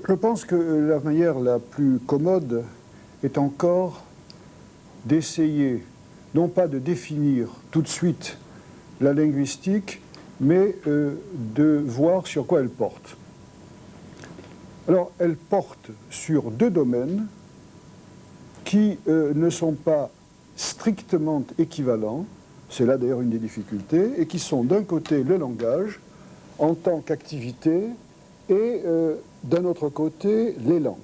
Je pense que la manière la plus commode est encore d'essayer, non pas de définir tout de suite la linguistique, mais de voir sur quoi elle porte. Alors, elle porte sur deux domaines qui ne sont pas strictement équivalents, c'est là d'ailleurs une des difficultés, et qui sont d'un côté le langage en tant qu'activité et d'un autre côté les langues.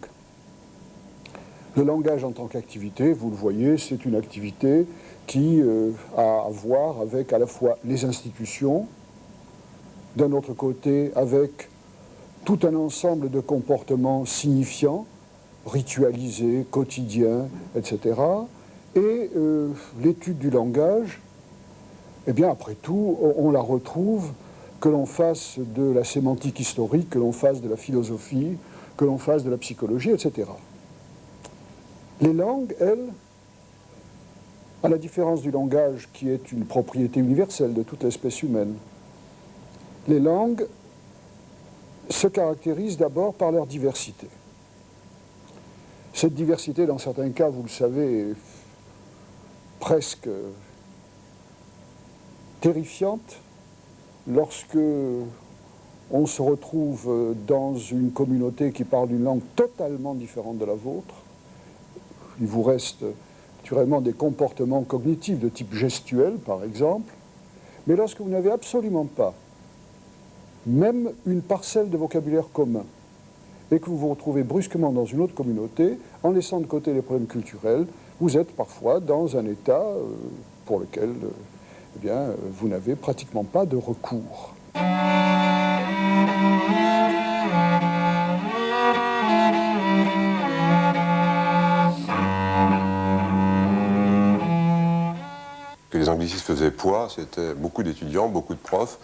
Le langage en tant qu'activité, vous le voyez, c'est une activité qui a à voir avec à la fois les institutions, d'un autre côté avec tout un ensemble de comportements signifiants, ritualisés, quotidiens, etc. Et l'étude du langage, eh bien après tout, on la retrouve, que l'on fasse de la sémantique historique, que l'on fasse de la philosophie, que l'on fasse de la psychologie, etc. Les langues, elles, à la différence du langage qui est une propriété universelle de toute l'espèce humaine, les langues se caractérisent d'abord par leur diversité. Cette diversité, dans certains cas, vous le savez, est presque terrifiante lorsque on se retrouve dans une communauté qui parle une langue totalement différente de la vôtre. Il vous reste naturellement des comportements cognitifs de type gestuel, par exemple, mais lorsque vous n'avez absolument pas même une parcelle de vocabulaire commun, et que vous vous retrouvez brusquement dans une autre communauté, en laissant de côté les problèmes culturels, vous êtes parfois dans un état pour lequel eh bien, vous n'avez pratiquement pas de recours. Que les anglicismes faisaient poids, c'était beaucoup d'étudiants, beaucoup de profs,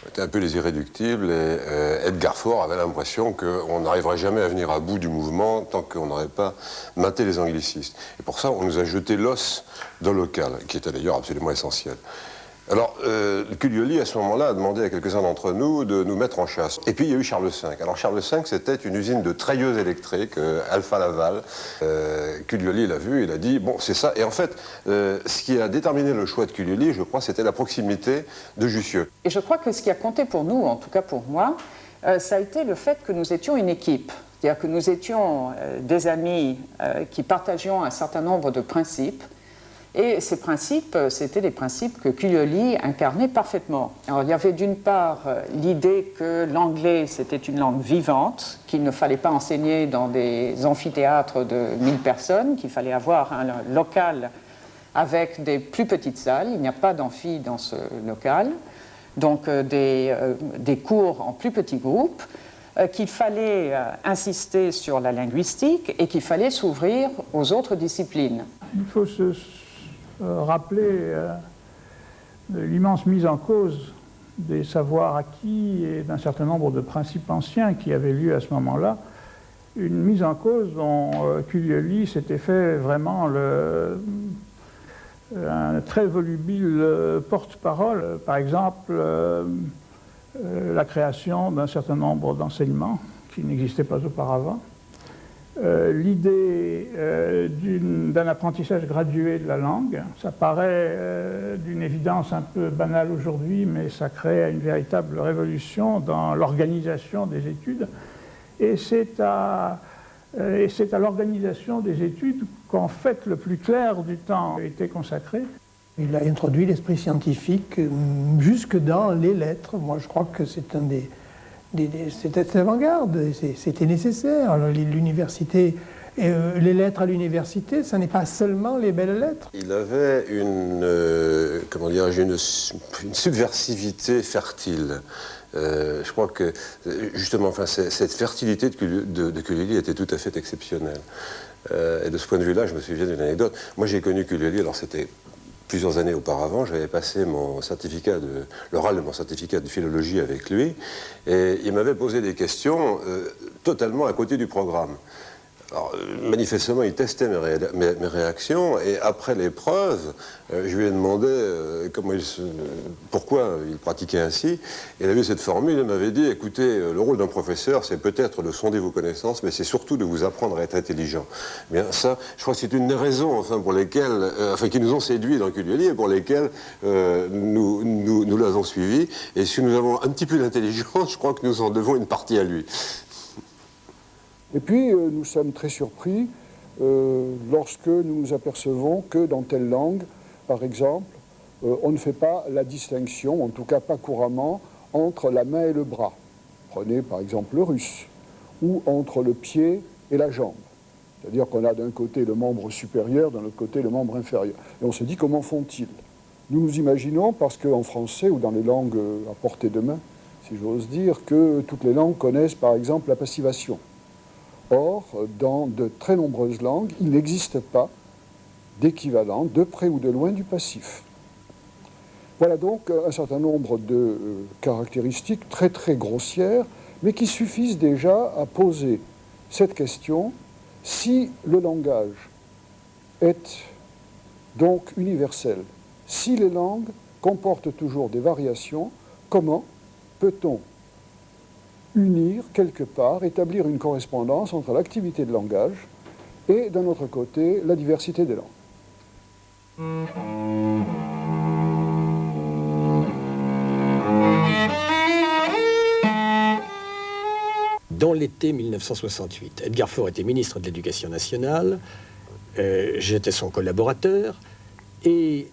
c'était un peu les irréductibles, et Edgar Faure avait l'impression qu'on n'arriverait jamais à venir à bout du mouvement tant qu'on n'aurait pas maté les anglicistes. Et pour ça, on nous a jeté l'os dans le local, qui était d'ailleurs absolument essentiel. Alors, Cuglioli, à ce moment-là, a demandé à quelques-uns d'entre nous de nous mettre en chasse. Et puis, il y a eu Charles V. Alors, Charles V, c'était une usine de treilleuses électriques, Alpha Laval. Cuglioli l'a vu, il a dit, bon, c'est ça. Et en fait, ce qui a déterminé le choix de Cuglioli, je crois, c'était la proximité de Jussieu. Et je crois que ce qui a compté pour nous, en tout cas pour moi, ça a été le fait que nous étions une équipe. C'est-à-dire que nous étions des amis qui partagions un certain nombre de principes. Et ces principes, c'était des principes que Cuglioli incarnait parfaitement. Alors, il y avait d'une part l'idée que l'anglais, c'était une langue vivante, qu'il ne fallait pas enseigner dans des amphithéâtres de 1000 personnes, qu'il fallait avoir un local avec des plus petites salles. Il n'y a pas d'amphi dans ce local. Donc, des cours en plus petits groupes, qu'il fallait insister sur la linguistique et qu'il fallait s'ouvrir aux autres disciplines. Il faut se rappeler l'immense mise en cause des savoirs acquis et d'un certain nombre de principes anciens qui avaient lieu à ce moment-là. Une mise en cause dont Cuglioli s'était fait vraiment un très volubile porte-parole. Par exemple, la création d'un certain nombre d'enseignements qui n'existaient pas auparavant. l'idée d'un apprentissage gradué de la langue. Ça paraît d'une évidence un peu banale aujourd'hui, mais ça crée une véritable révolution dans l'organisation des études. Et c'est à l'organisation des études qu'en fait le plus clair du temps a été consacré. Il a introduit l'esprit scientifique jusque dans les lettres. Moi, je crois que c'est c'était avant-garde, c'était nécessaire. L'université, les lettres à l'université, ce n'est pas seulement les belles lettres. Il avait comment dirais-je, une subversivité fertile. Je crois que, justement, enfin, cette fertilité de Cullily était tout à fait exceptionnelle. Et de ce point de vue-là, je me souviens d'une anecdote. Moi, j'ai connu Cullily, alors c'était plusieurs années auparavant, j'avais passé l'oral de mon certificat de philologie avec lui, et il m'avait posé des questions totalement à côté du programme. Alors, manifestement, il testait mes réactions, et après l'épreuve, je lui ai demandé pourquoi il pratiquait ainsi. Il avait cette formule, il m'avait dit, écoutez, le rôle d'un professeur, c'est peut-être de sonder vos connaissances, mais c'est surtout de vous apprendre à être intelligent. Bien, ça, je crois que c'est une des raisons, enfin, pour lesquelles, qui nous ont séduits dans Cullily, et pour lesquelles nous l'avons suivi. Et si nous avons un petit peu d'intelligence, je crois que nous en devons une partie à lui. Et puis, nous sommes très surpris lorsque nous nous apercevons que dans telle langue, par exemple, on ne fait pas la distinction, en tout cas pas couramment, entre la main et le bras. Prenez par exemple le russe, ou entre le pied et la jambe. C'est-à-dire qu'on a d'un côté le membre supérieur, d'un autre côté le membre inférieur. Et on se dit, comment font-ils? Nous nous imaginons, parce qu'en français ou dans les langues à portée de main, si j'ose dire, que toutes les langues connaissent par exemple la passivation. Or, dans de très nombreuses langues, il n'existe pas d'équivalent, de près ou de loin, du passif. Voilà donc un certain nombre de caractéristiques très très grossières, mais qui suffisent déjà à poser cette question: si le langage est donc universel, si les langues comportent toujours des variations, comment peut-on unir quelque part, établir une correspondance entre l'activité de langage et, d'un autre côté, la diversité des langues. Dans l'été 1968, Edgar Faure était ministre de l'Éducation nationale, j'étais son collaborateur, et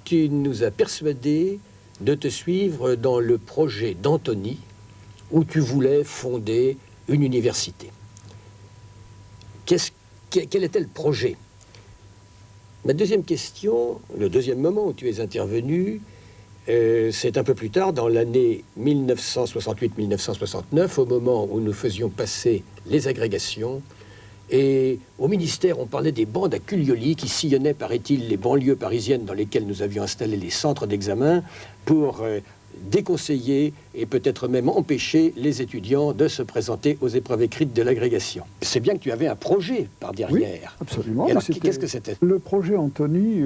tu nous as persuadés de te suivre dans le projet d'Antony, où tu voulais fonder une université. Quel était le projet? Ma deuxième question, le deuxième moment où tu es intervenu, c'est un peu plus tard, dans l'année 1968-1969, au moment où nous faisions passer les agrégations. Et au ministère, on parlait des bandes à Cullily qui sillonnaient, paraît-il, les banlieues parisiennes dans lesquelles nous avions installé les centres d'examen pour déconseiller et peut-être même empêcher les étudiants de se présenter aux épreuves écrites de l'agrégation. C'est bien que tu avais un projet par derrière. Oui, absolument. Et alors, qu'est-ce que c'était? Le projet Antony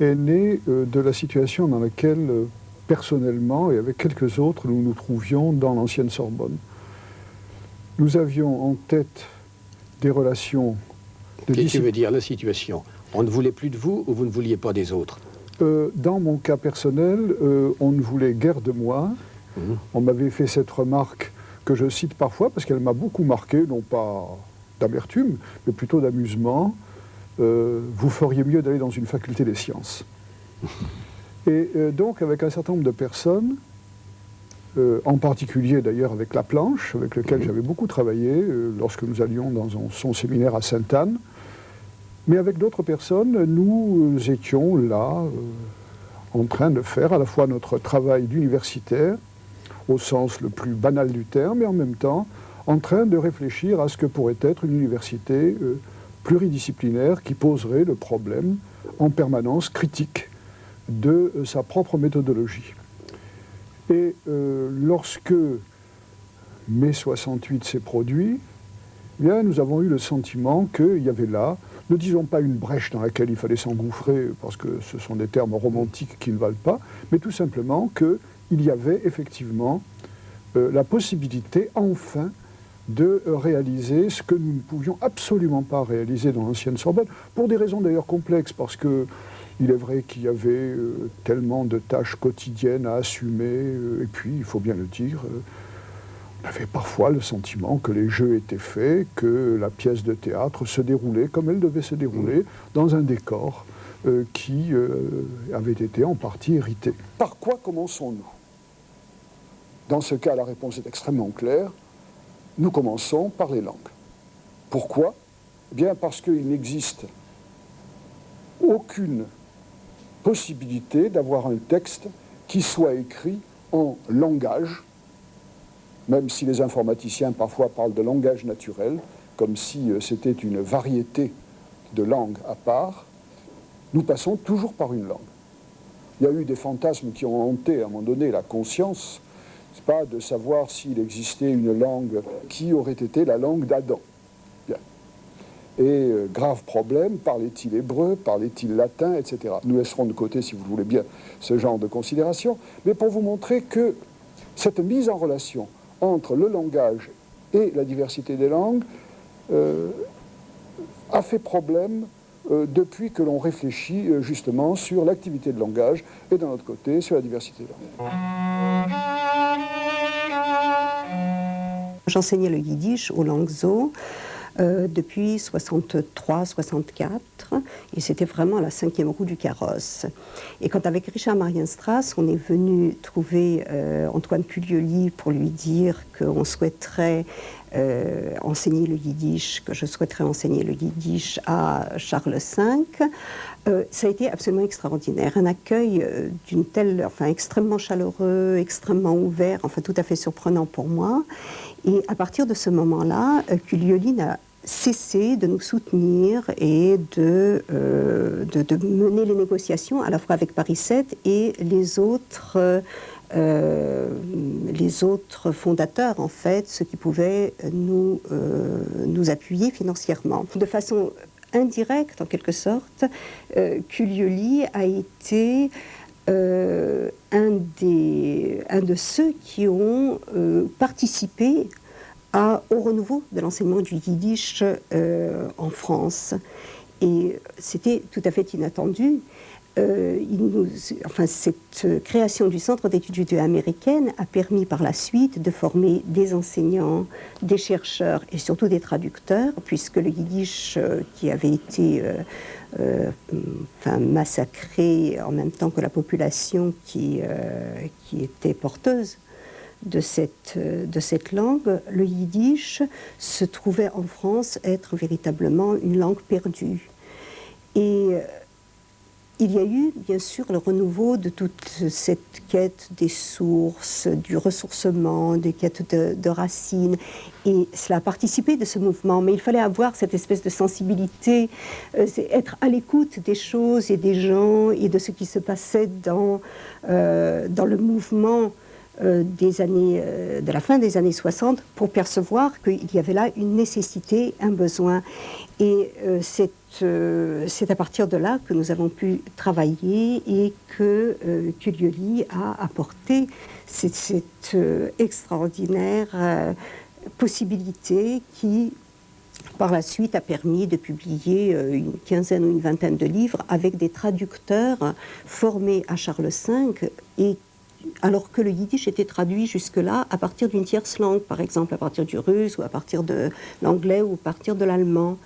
est né de la situation dans laquelle, personnellement et avec quelques autres, nous nous trouvions dans l'ancienne Sorbonne. Nous avions en tête des relations de Qu'est-ce que tu veux dire, la situation? On ne voulait plus de vous ou vous ne vouliez pas des autres? Dans mon cas personnel, on ne voulait guère de moi. On m'avait fait cette remarque que je cite parfois parce qu'elle m'a beaucoup marqué, non pas d'amertume, mais plutôt d'amusement. Vous feriez mieux d'aller dans une faculté des sciences. Et donc, avec un certain nombre de personnes, en particulier d'ailleurs avec La Planche, avec lequel j'avais beaucoup travaillé lorsque nous allions dans son séminaire à Sainte-Anne, mais avec d'autres personnes, nous étions là en train de faire à la fois notre travail d'universitaire, au sens le plus banal du terme, et en même temps en train de réfléchir à ce que pourrait être une université pluridisciplinaire qui poserait le problème en permanence critique de sa propre méthodologie. Et lorsque mai 68 s'est produit, eh bien, nous avons eu le sentiment qu'il y avait là, ne disons pas une brèche dans laquelle il fallait s'engouffrer, parce que ce sont des termes romantiques qui ne valent pas, mais tout simplement qu'il y avait effectivement la possibilité, enfin, de réaliser ce que nous ne pouvions absolument pas réaliser dans l'ancienne Sorbonne, pour des raisons d'ailleurs complexes, parce que il est vrai qu'il y avait tellement de tâches quotidiennes à assumer, et puis, il faut bien le dire, on avait parfois le sentiment que les jeux étaient faits, que la pièce de théâtre se déroulait comme elle devait se dérouler, dans un décor qui avait été en partie hérité. Par quoi commençons-nous? Dans ce cas, la réponse est extrêmement claire. Nous commençons par les langues. Pourquoi? Eh bien parce qu'il n'existe aucune possibilité d'avoir un texte qui soit écrit en langage, même si les informaticiens parfois parlent de langage naturel, comme si c'était une variété de langues à part. Nous passons toujours par une langue. Il y a eu des fantasmes qui ont hanté à un moment donné la conscience, c'est pas de savoir s'il existait une langue qui aurait été la langue d'Adam. Bien. Et grave problème, parlait-il hébreu, parlait-il latin, etc. Nous laisserons de côté, si vous voulez bien, ce genre de considération, mais pour vous montrer que cette mise en relation entre le langage et la diversité des langues a fait problème depuis que l'on réfléchit justement sur l'activité de langage et d'un autre côté sur la diversité des langues. J'enseignais le yiddish au Langso depuis 63-64 et c'était vraiment la 5e roue du carrosse. Et quand avec Richard Marienstrass, on est venu trouver Antoine Cuglioli pour lui dire qu'on souhaiterait enseigner le yiddish, que je souhaiterais enseigner le yiddish à Charles V, ça a été absolument extraordinaire. Un accueil d'une telle, enfin extrêmement chaleureux, extrêmement ouvert, enfin tout à fait surprenant pour moi. Et à partir de ce moment-là, Cuglioli n'a cessé de nous soutenir et de mener les négociations à la fois avec Paris 7 et les autres fondateurs, en fait, ceux qui pouvaient nous appuyer financièrement. De façon indirecte, en quelque sorte, Cuglioli a été un de ceux qui ont participé au renouveau de l'enseignement du yiddish en France. Et c'était tout à fait inattendu. Cette création du Centre d'études judéo-américaines a permis par la suite de former des enseignants, des chercheurs et surtout des traducteurs, puisque le yiddish qui avait été massacré en même temps que la population qui était porteuse de cette langue, le yiddish se trouvait en France être véritablement une langue perdue. Et il y a eu, bien sûr, le renouveau de toute cette quête des sources, du ressourcement, des quêtes de racines. Et cela a participé de ce mouvement. Mais il fallait avoir cette espèce de sensibilité, être à l'écoute des choses et des gens et de ce qui se passait dans le mouvement de la fin des années 60 pour percevoir qu'il y avait là une nécessité, un besoin. Et c'est à partir de là que nous avons pu travailler et que Cuglioli a apporté cette extraordinaire possibilité qui, par la suite, a permis de publier une quinzaine ou une vingtaine de livres avec des traducteurs formés à Charles V, et alors que le yiddish était traduit jusque-là à partir d'une tierce langue, par exemple à partir du russe ou à partir de l'anglais ou à partir de l'allemand.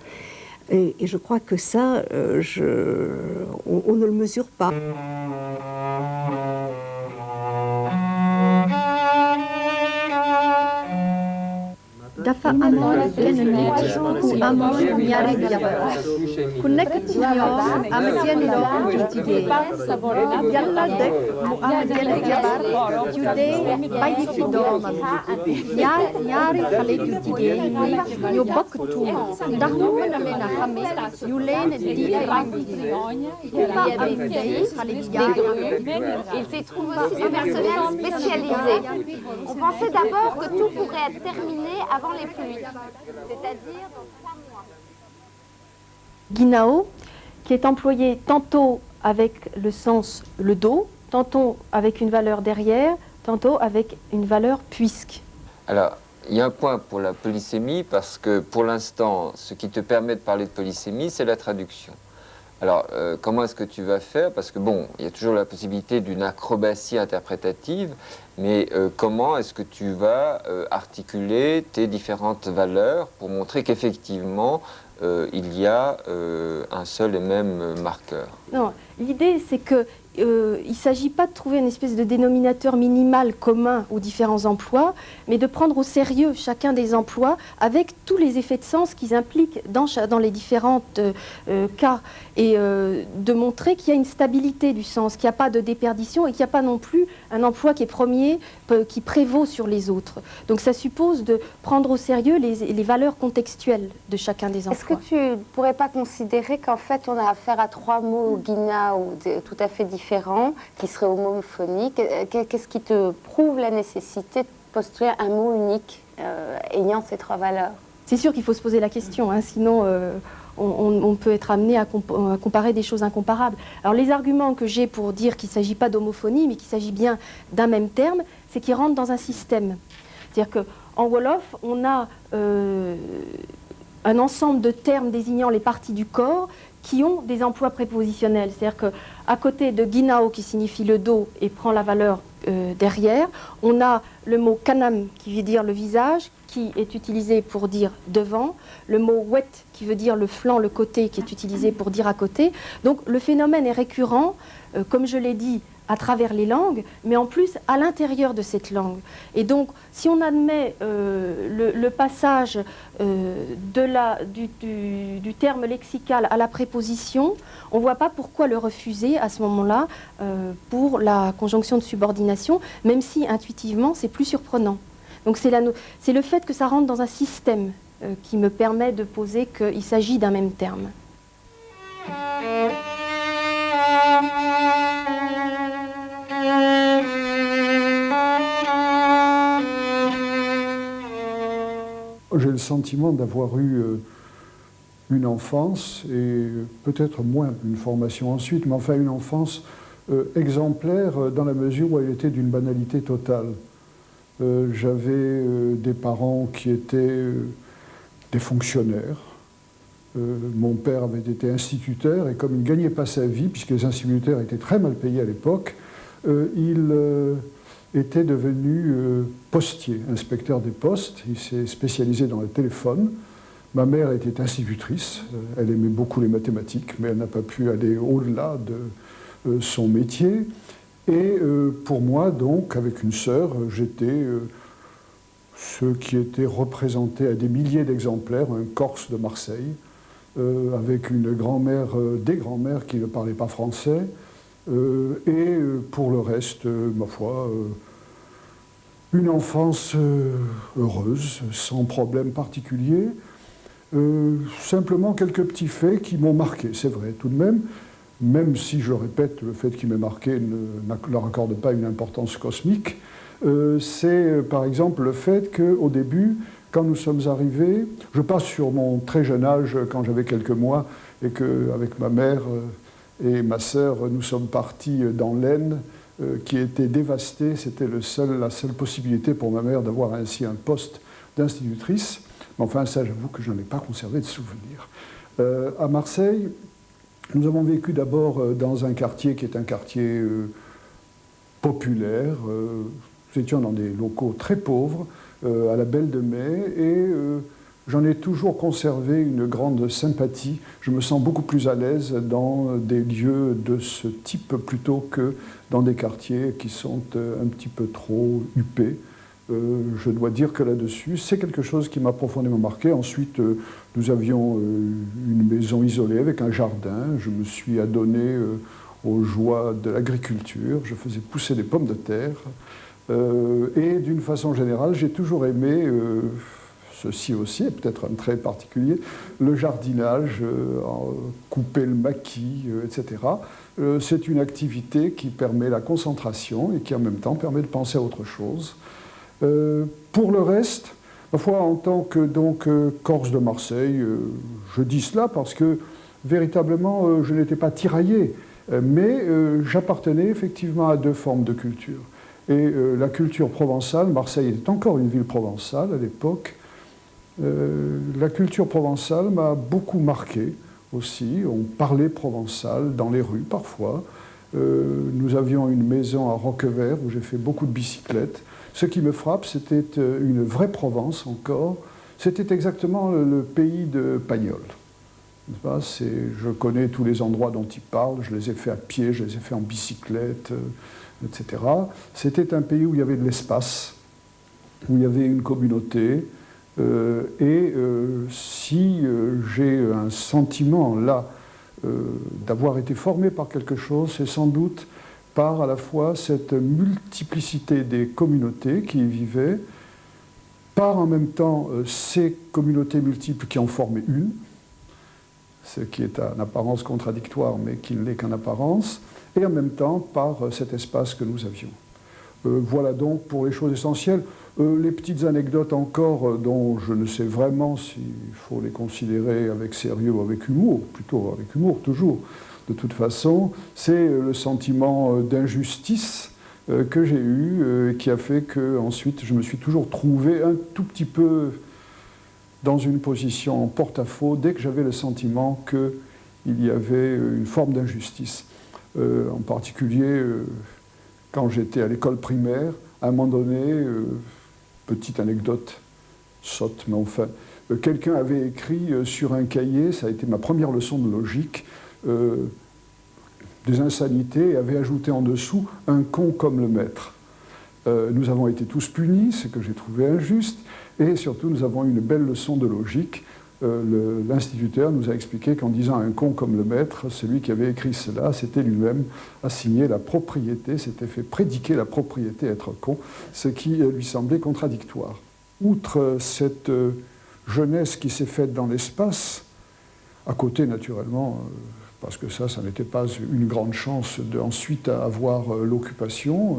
Et je crois que ça, on ne le mesure pas. dafa amoon benn nit ku amoon ñaari jabar ku nekk ci ñoom am jenn doom ju jigéen yàlla def mu am jenn jabar ju dee bàyyi fi doomam ñaari xale ju jigéen ñi ñu bokk tur ndax mu mën a leen a xamee ñu leen di ràññee ku ma am tey xale ju jigéen. Il s'y trouve aussi des personnels spécialisés. On pensait d'abord que tout pourrait être terminé avant les pluies, c'est-à-dire dans 3 mois. Guinao, qui est employé tantôt avec le sens le dos, tantôt avec une valeur derrière, tantôt avec une valeur puisque. Alors, il y a un point pour la polysémie, parce que pour l'instant, ce qui te permet de parler de polysémie, c'est la traduction. Alors, comment est-ce que tu vas faire? Parce que bon, il y a toujours la possibilité d'une acrobatie interprétative, mais comment est-ce que tu vas articuler tes différentes valeurs pour montrer qu'effectivement, il y a un seul et même marqueur? Non, l'idée c'est que il ne s'agit pas de trouver une espèce de dénominateur minimal commun aux différents emplois, mais de prendre au sérieux chacun des emplois avec tous les effets de sens qu'ils impliquent dans les différents cas, et de montrer qu'il y a une stabilité du sens, qu'il n'y a pas de déperdition et qu'il n'y a pas non plus un emploi qui est premier, qui prévaut sur les autres. Donc ça suppose de prendre au sérieux les valeurs contextuelles de chacun des emplois. Est-ce que tu ne pourrais pas considérer qu'en fait on a affaire à trois mots guina ou tout à fait différents, qui seraient homophoniques? Qu'est-ce qui te prouve la nécessité de postuler un mot unique ayant ces trois valeurs? C'est sûr qu'il faut se poser la question, hein, sinon on peut être amené à comparer des choses incomparables. Alors les arguments que j'ai pour dire qu'il ne s'agit pas d'homophonie, mais qu'il s'agit bien d'un même terme, c'est qu'ils rentrent dans un système. C'est-à-dire qu'en Wolof, on a un ensemble de termes désignant les parties du corps qui ont des emplois prépositionnels. C'est-à-dire qu'à côté de ginao, qui signifie le dos et prend la valeur derrière, on a le mot kanam, qui veut dire le visage, qui est utilisé pour dire devant, le mot wet, qui veut dire le flanc, le côté, qui est utilisé pour dire à côté. Donc le phénomène est récurrent, comme je l'ai dit, à travers les langues, mais en plus à l'intérieur de cette langue. Et donc, si on admet le passage du terme lexical à la préposition, on ne voit pas pourquoi le refuser à ce moment-là pour la conjonction de subordination, même si intuitivement c'est plus surprenant. Donc c'est le fait que ça rentre dans un système qui me permet de poser qu'il s'agit d'un même terme. J'ai le sentiment d'avoir eu une enfance, et peut-être moins une formation ensuite, mais enfin une enfance exemplaire dans la mesure où elle était d'une banalité totale. J'avais des parents qui étaient des fonctionnaires. Mon père avait été instituteur, et comme il ne gagnait pas sa vie, puisque les instituteurs étaient très mal payés à l'époque, il était devenu postier, inspecteur des postes. Il s'est spécialisé dans le téléphone. Ma mère était institutrice, elle aimait beaucoup les mathématiques, mais elle n'a pas pu aller au-delà de son métier. Et pour moi, donc, avec une sœur, j'étais ce qui était représenté à des milliers d'exemplaires, un Corse de Marseille, avec une grand-mère, des grands-mères qui ne parlaient pas français, et pour le reste, ma foi, une enfance heureuse, sans problème particulier. Simplement quelques petits faits qui m'ont marqué, c'est vrai, tout de même si, je répète, le fait qui m'ait marqué ne leur accorde pas une importance cosmique. C'est par exemple le fait qu'au début, quand nous sommes arrivés, je passe sur mon très jeune âge, quand j'avais quelques mois, et qu'avec ma mère et ma sœur, nous sommes partis dans l'Aisne, qui était dévastée. C'était la seule possibilité pour ma mère d'avoir ainsi un poste d'institutrice. Mais enfin, ça, j'avoue que je n'en ai pas conservé de souvenir. À Marseille, nous avons vécu d'abord dans un quartier qui est un quartier populaire. Nous étions dans des locaux très pauvres, à la Belle de Mai, et j'en ai toujours conservé une grande sympathie. Je me sens beaucoup plus à l'aise dans des lieux de ce type plutôt que dans des quartiers qui sont un petit peu trop huppés. Je dois dire que là-dessus, c'est quelque chose qui m'a profondément marqué. Ensuite, nous avions une maison isolée avec un jardin. Je me suis adonné aux joies de l'agriculture. Je faisais pousser des pommes de terre. Et d'une façon générale, j'ai toujours aimé, ceci aussi est peut-être un trait particulier, le jardinage, couper le maquis, etc. C'est une activité qui permet la concentration et qui en même temps permet de penser à autre chose. Pour le reste, ma foi, en tant que Corse de Marseille, je dis cela parce que véritablement je n'étais pas tiraillé, mais j'appartenais effectivement à deux formes de culture. Et la culture provençale, Marseille était encore une ville provençale à l'époque, la culture provençale m'a beaucoup marqué aussi. On parlait provençal dans les rues parfois. Nous avions une maison à Roquevert où j'ai fait beaucoup de bicyclettes. Ce qui me frappe, c'était une vraie Provence encore. C'était exactement le pays de Pagnol. Je connais tous les endroits dont il parle, je les ai faits à pied, je les ai faits en bicyclette, etc. C'était un pays où il y avait de l'espace, où il y avait une communauté. Si j'ai un sentiment là d'avoir été formé par quelque chose, c'est sans doute par à la fois cette multiplicité des communautés qui y vivaient, par en même temps ces communautés multiples qui en formaient une, ce qui est en apparence contradictoire mais qui ne l'est qu'en apparence, et en même temps par cet espace que nous avions. Voilà donc pour les choses essentielles. Les petites anecdotes encore dont je ne sais vraiment s'il faut les considérer avec sérieux ou avec humour, plutôt avec humour toujours, de toute façon, c'est le sentiment d'injustice que j'ai eu, qui a fait que ensuite je me suis toujours trouvé un tout petit peu dans une position en porte-à-faux dès que j'avais le sentiment qu'il y avait une forme d'injustice. En particulier quand j'étais à l'école primaire, à un moment donné, petite anecdote sotte, mais enfin, quelqu'un avait écrit sur un cahier, ça a été ma première leçon de logique, des insanités, et avait ajouté en dessous « un con comme le maître ». Nous avons été tous punis, ce que j'ai trouvé injuste, et surtout nous avons eu une belle leçon de logique. L'instituteur nous a expliqué qu'en disant un con comme le maître, celui qui avait écrit cela s'était lui-même assigné la propriété, s'était fait prédiquer la propriété être con, ce qui lui semblait contradictoire. Outre cette jeunesse qui s'est faite dans l'espace, à côté naturellement, parce que ça n'était pas une grande chance d'ensuite avoir l'occupation,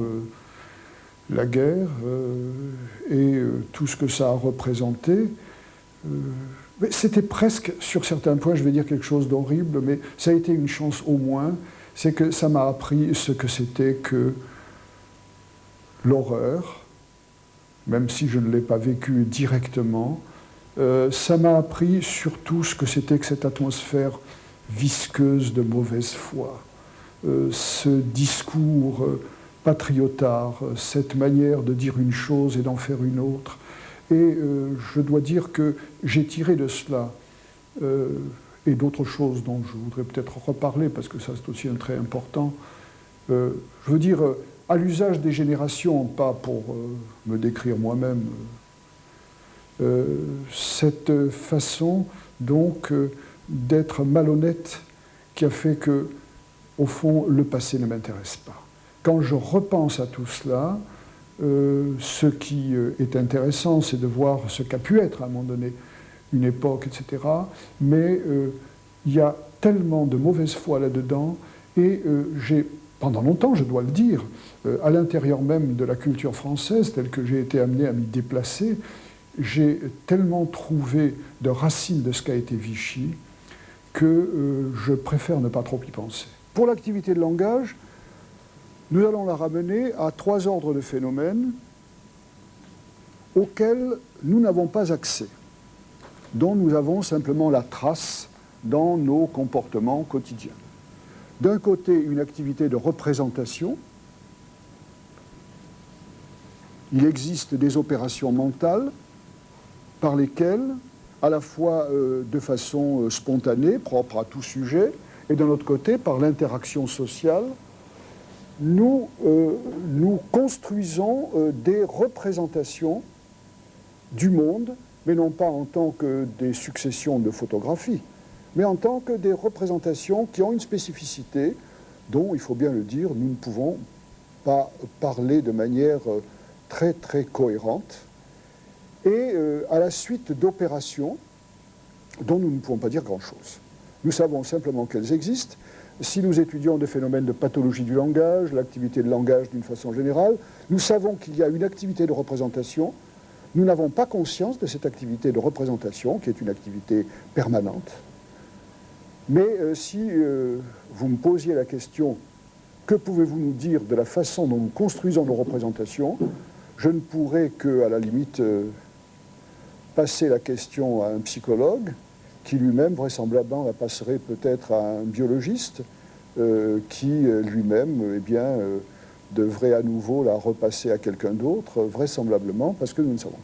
la guerre et tout ce que ça a représenté. Mais c'était presque, sur certains points, je vais dire quelque chose d'horrible, mais ça a été une chance au moins, c'est que ça m'a appris ce que c'était que l'horreur, même si je ne l'ai pas vécu directement. Ça m'a appris surtout ce que c'était que cette atmosphère visqueuse de mauvaise foi, ce discours patriotard, cette manière de dire une chose et d'en faire une autre. Et je dois dire que j'ai tiré de cela, et d'autres choses dont je voudrais peut-être reparler, parce que ça c'est aussi un trait important, je veux dire, à l'usage des générations, pas pour me décrire moi-même, cette façon donc d'être malhonnête qui a fait que, au fond, le passé ne m'intéresse pas. Quand je repense à tout cela, ce qui est intéressant, c'est de voir ce qu'a pu être à un moment donné une époque, etc. Mais il y a tellement de mauvaise foi là-dedans, et j'ai, pendant longtemps, je dois le dire, à l'intérieur même de la culture française, telle que j'ai été amené à m'y déplacer, j'ai tellement trouvé de racines de ce qu'a été Vichy que je préfère ne pas trop y penser. Pour l'activité de langage, nous allons la ramener à 3 ordres de phénomènes auxquels nous n'avons pas accès, dont nous avons simplement la trace dans nos comportements quotidiens. D'un côté, une activité de représentation. Il existe des opérations mentales par lesquelles, à la fois de façon spontanée, propre à tout sujet, et d'un autre côté, par l'interaction sociale, nous construisons des représentations du monde, mais non pas en tant que des successions de photographies, mais en tant que des représentations qui ont une spécificité dont, il faut bien le dire, nous ne pouvons pas parler de manière très très cohérente, et à la suite d'opérations dont nous ne pouvons pas dire grand-chose. Nous savons simplement qu'elles existent. Si nous étudions des phénomènes de pathologie du langage, l'activité de langage d'une façon générale, nous savons qu'il y a une activité de représentation. Nous n'avons pas conscience de cette activité de représentation, qui est une activité permanente. Mais si vous me posiez la question que pouvez-vous nous dire de la façon dont nous construisons nos représentations? Je ne pourrais que, à la limite, passer la question à un psychologue, qui lui-même, vraisemblablement, la passerait peut-être à un biologiste, qui lui-même, eh bien, devrait à nouveau la repasser à quelqu'un d'autre, vraisemblablement, parce que nous ne savons pas.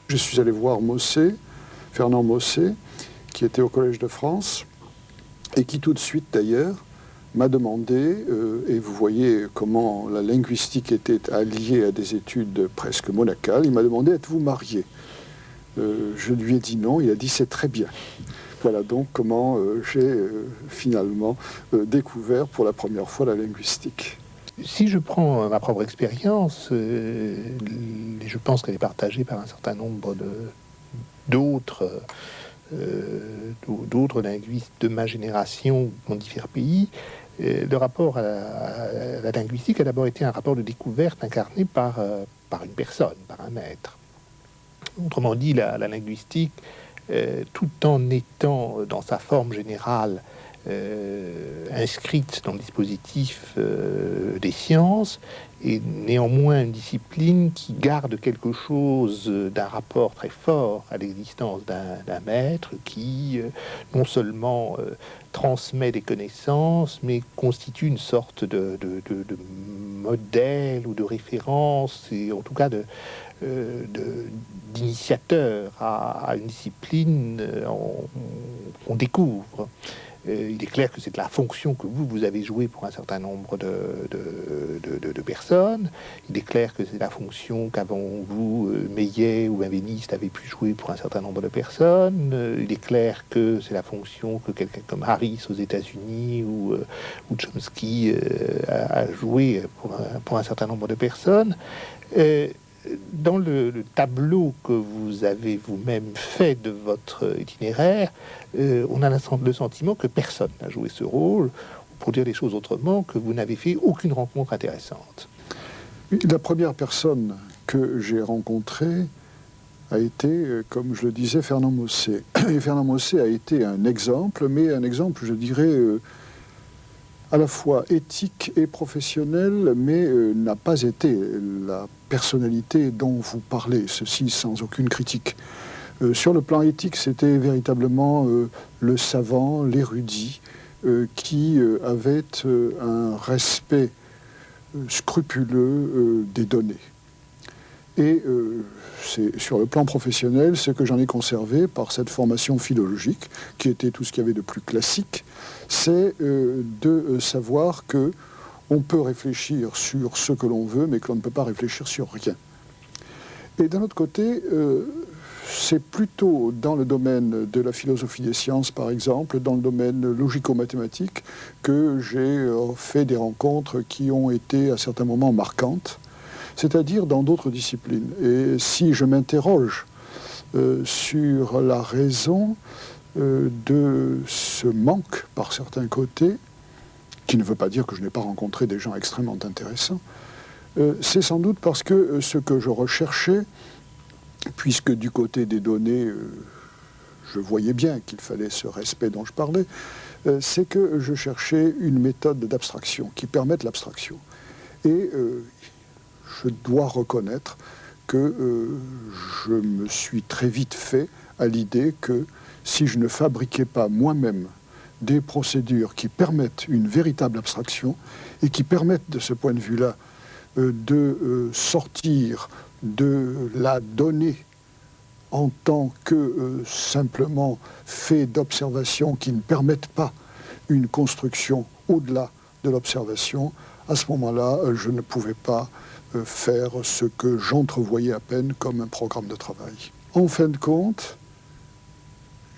Je suis allé voir Mossé, Fernand Mossé, qui était au Collège de France, et qui tout de suite d'ailleurs m'a demandé, et vous voyez comment la linguistique était alliée à des études presque monacales, il m'a demandé: êtes-vous marié? Je lui ai dit non, il a dit c'est très bien. Voilà donc comment j'ai finalement découvert pour la première fois la linguistique. Si je prends ma propre expérience, et je pense qu'elle est partagée par un certain nombre d'autres linguistes de ma génération dans différents pays, le rapport à la linguistique a d'abord été un rapport de découverte incarné par une personne, par un maître. Autrement dit, la linguistique, tout en étant dans sa forme générale inscrite dans le dispositif des sciences, est néanmoins une discipline qui garde quelque chose d'un rapport très fort à l'existence d'un maître qui non seulement transmet des connaissances, mais constitue une sorte de modèle ou de référence, et en tout cas d'initiateur à une discipline qu'on découvre. Il est clair que c'est la fonction que vous avez jouée pour un certain nombre de personnes. Il est clair que c'est la fonction qu'avant vous, Meillet ou Benveniste avait pu jouer pour un certain nombre de personnes. Il est clair que c'est la fonction que quelqu'un comme Harris aux États-Unis ou Chomsky a joué pour un certain nombre de personnes. Dans le tableau que vous avez vous-même fait de votre itinéraire, on a le sentiment que personne n'a joué ce rôle, ou pour dire les choses autrement, que vous n'avez fait aucune rencontre intéressante. La première personne que j'ai rencontrée a été, comme je le disais, Fernand Mossé. Et Fernand Mossé a été un exemple, mais un exemple, je dirais, à la fois éthique et professionnel, mais n'a pas été la personnalité dont vous parlez, ceci sans aucune critique. Sur le plan éthique, c'était véritablement le savant, l'érudit, qui avait un respect scrupuleux des données. Et c'est sur le plan professionnel, ce que j'en ai conservé par cette formation philologique, qui était tout ce qu'il y avait de plus classique, c'est de savoir que on peut réfléchir sur ce que l'on veut, mais que l'on ne peut pas réfléchir sur rien. Et d'un autre côté, c'est plutôt dans le domaine de la philosophie des sciences, par exemple, dans le domaine logico-mathématique, que j'ai fait des rencontres qui ont été à certains moments marquantes, c'est-à-dire dans d'autres disciplines. Et si je m'interroge sur la raison de ce manque, par certains côtés, qui ne veut pas dire que je n'ai pas rencontré des gens extrêmement intéressants, c'est sans doute parce que ce que je recherchais, puisque du côté des données, je voyais bien qu'il fallait ce respect dont je parlais, c'est que je cherchais une méthode d'abstraction qui permette l'abstraction. Et je dois reconnaître que je me suis très vite fait à l'idée que si je ne fabriquais pas moi-même des procédures qui permettent une véritable abstraction et qui permettent de ce point de vue-là de sortir de la donnée en tant que simplement fait d'observation qui ne permettent pas une construction au-delà de l'observation, à ce moment-là, je ne pouvais pas faire ce que j'entrevoyais à peine comme un programme de travail. En fin de compte,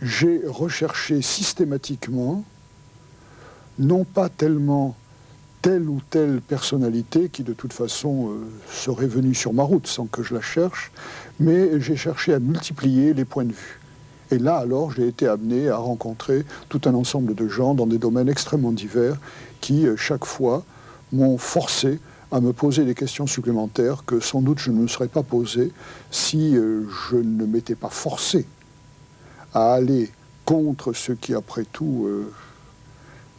j'ai recherché systématiquement, non pas tellement telle ou telle personnalité qui de toute façon serait venue sur ma route sans que je la cherche, mais j'ai cherché à multiplier les points de vue. Et là alors j'ai été amené à rencontrer tout un ensemble de gens dans des domaines extrêmement divers qui chaque fois m'ont forcé à me poser des questions supplémentaires que sans doute je ne me serais pas posées si je ne m'étais pas forcé à aller contre ce qui, après tout,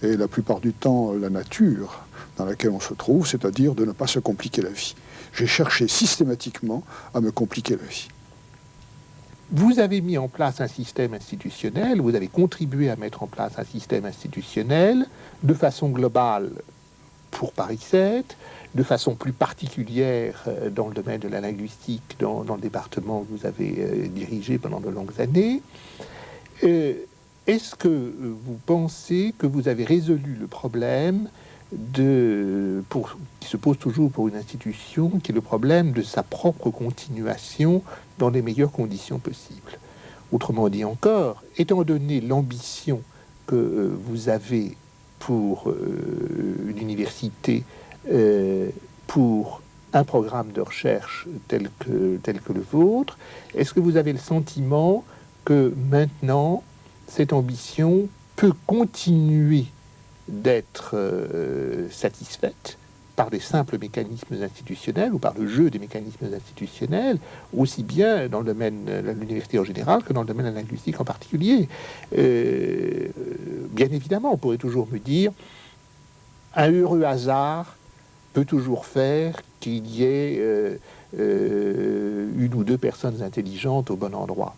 est la plupart du temps la nature dans laquelle on se trouve, c'est-à-dire de ne pas se compliquer la vie. J'ai cherché systématiquement à me compliquer la vie. Vous avez mis en place un système institutionnel, vous avez contribué à mettre en place un système institutionnel de façon globale pour Paris 7, de façon plus particulière dans le domaine de la linguistique, dans le département que vous avez dirigé pendant de longues années. Est-ce que vous pensez que vous avez résolu le problème qui se pose toujours pour une institution, qui est le problème de sa propre continuation dans les meilleures conditions possibles? Autrement dit encore, étant donné l'ambition que vous avez pour l'université, pour un programme de recherche tel que le vôtre, est-ce que vous avez le sentiment que maintenant, cette ambition peut continuer d'être satisfaite par des simples mécanismes institutionnels ou par le jeu des mécanismes institutionnels, aussi bien dans le domaine de l'université en général que dans le domaine de la linguistique en particulier? Bien évidemment, on pourrait toujours me dire, un heureux hasard peut toujours faire qu'il y ait une ou deux personnes intelligentes au bon endroit.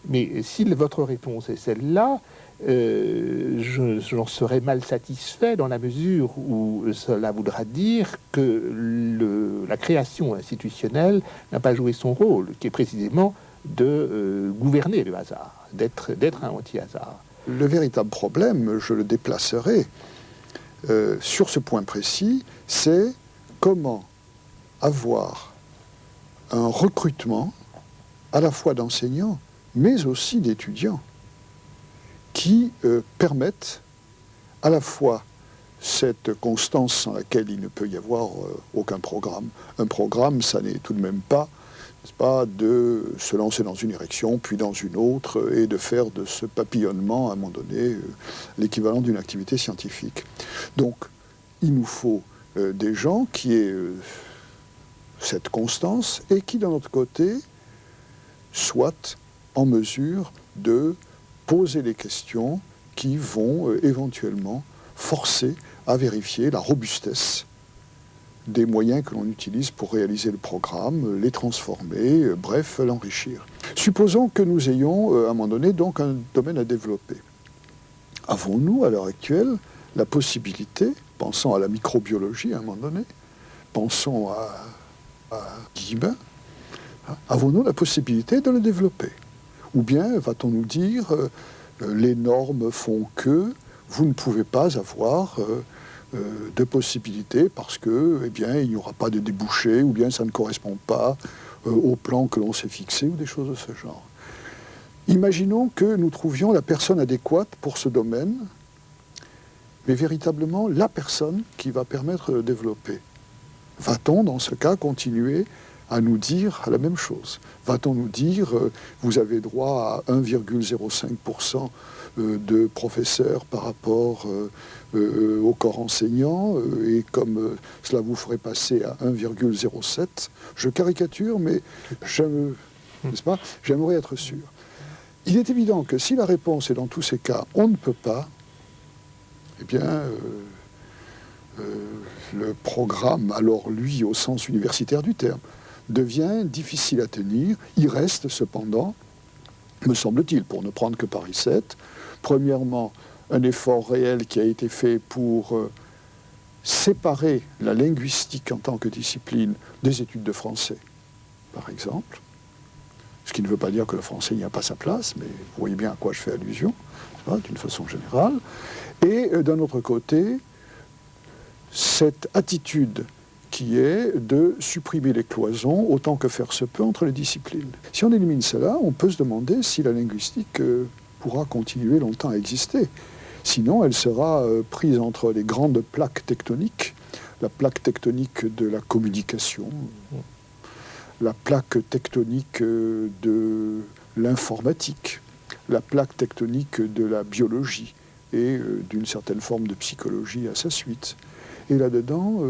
Mais si votre réponse est celle-là, j'en serais mal satisfait dans la mesure où cela voudra dire que la création institutionnelle n'a pas joué son rôle, qui est précisément de gouverner le hasard, d'être un anti-hasard. Le véritable problème, je le déplacerai sur ce point précis, c'est comment avoir un recrutement à la fois d'enseignants, mais aussi d'étudiants, qui permettent à la fois cette constance sans laquelle il ne peut y avoir aucun programme. Un programme, ça n'est tout de même pas, n'est-ce pas, de se lancer dans une direction, puis dans une autre, et de faire de ce papillonnement, à un moment donné, l'équivalent d'une activité scientifique. Donc, il nous faut des gens qui aient cette constance et qui, d'un autre côté, soient en mesure de poser des questions qui vont éventuellement forcer à vérifier la robustesse des moyens que l'on utilise pour réaliser le programme, les transformer, bref, l'enrichir. Supposons que nous ayons, à un moment donné, donc un domaine à développer. Avons-nous, à l'heure actuelle, la possibilité, pensons à la microbiologie à un moment donné, pensons à Guillemin, avons-nous la possibilité de le développer? Ou bien va-t-on nous dire les normes font que vous ne pouvez pas avoir de possibilités parce que, eh bien, il n'y aura pas de débouché, ou bien ça ne correspond pas au plan que l'on s'est fixé, ou des choses de ce genre. Imaginons que nous trouvions la personne adéquate pour ce domaine, mais véritablement la personne qui va permettre de développer. Va-t-on, dans ce cas, continuer à nous dire la même chose? Va-t-on nous dire vous avez droit à 1,05% de professeurs par rapport au corps enseignant, et comme cela vous ferait passer à 1,07? Je caricature, mais n'est-ce pas, j'aimerais être sûr. Il est évident que si la réponse est dans tous ces cas on ne peut pas, eh bien le programme, alors lui au sens universitaire du terme, devient difficile à tenir. Il reste cependant, me semble-t-il, pour ne prendre que Paris 7, premièrement, un effort réel qui a été fait pour séparer la linguistique en tant que discipline des études de français, par exemple. Ce qui ne veut pas dire que le français n'y a pas sa place, mais vous voyez bien à quoi je fais allusion, d'une façon générale. Et d'un autre côté, cette attitude qui est de supprimer les cloisons autant que faire se peut entre les disciplines. Si on élimine cela, on peut se demander si la linguistique pourra continuer longtemps à exister. Sinon, elle sera prise entre les grandes plaques tectoniques, la plaque tectonique de la communication, la plaque tectonique de l'informatique, la plaque tectonique de la biologie et d'une certaine forme de psychologie à sa suite. Et là-dedans,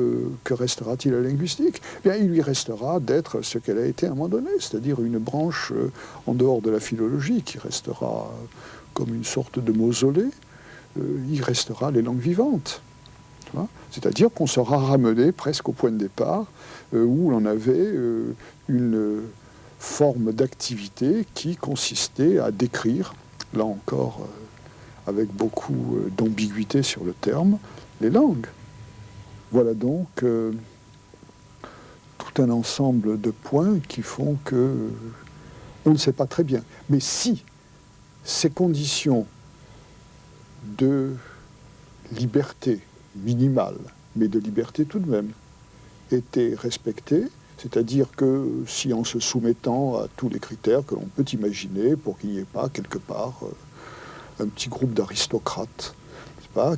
que restera-t-il à la linguistique? Bien, il lui restera d'être ce qu'elle a été à un moment donné, c'est-à-dire une branche en dehors de la philologie qui restera comme une sorte de mausolée. Il restera les langues vivantes. C'est-à-dire qu'on sera ramené presque au point de départ où l'on avait une forme d'activité qui consistait à décrire, là encore avec beaucoup d'ambiguïté sur le terme, les langues. Voilà donc tout un ensemble de points qui font que on ne sait pas très bien. Mais si ces conditions de liberté minimale, mais de liberté tout de même, étaient respectées, c'est-à-dire que si en se soumettant à tous les critères que l'on peut imaginer pour qu'il n'y ait pas quelque part un petit groupe d'aristocrates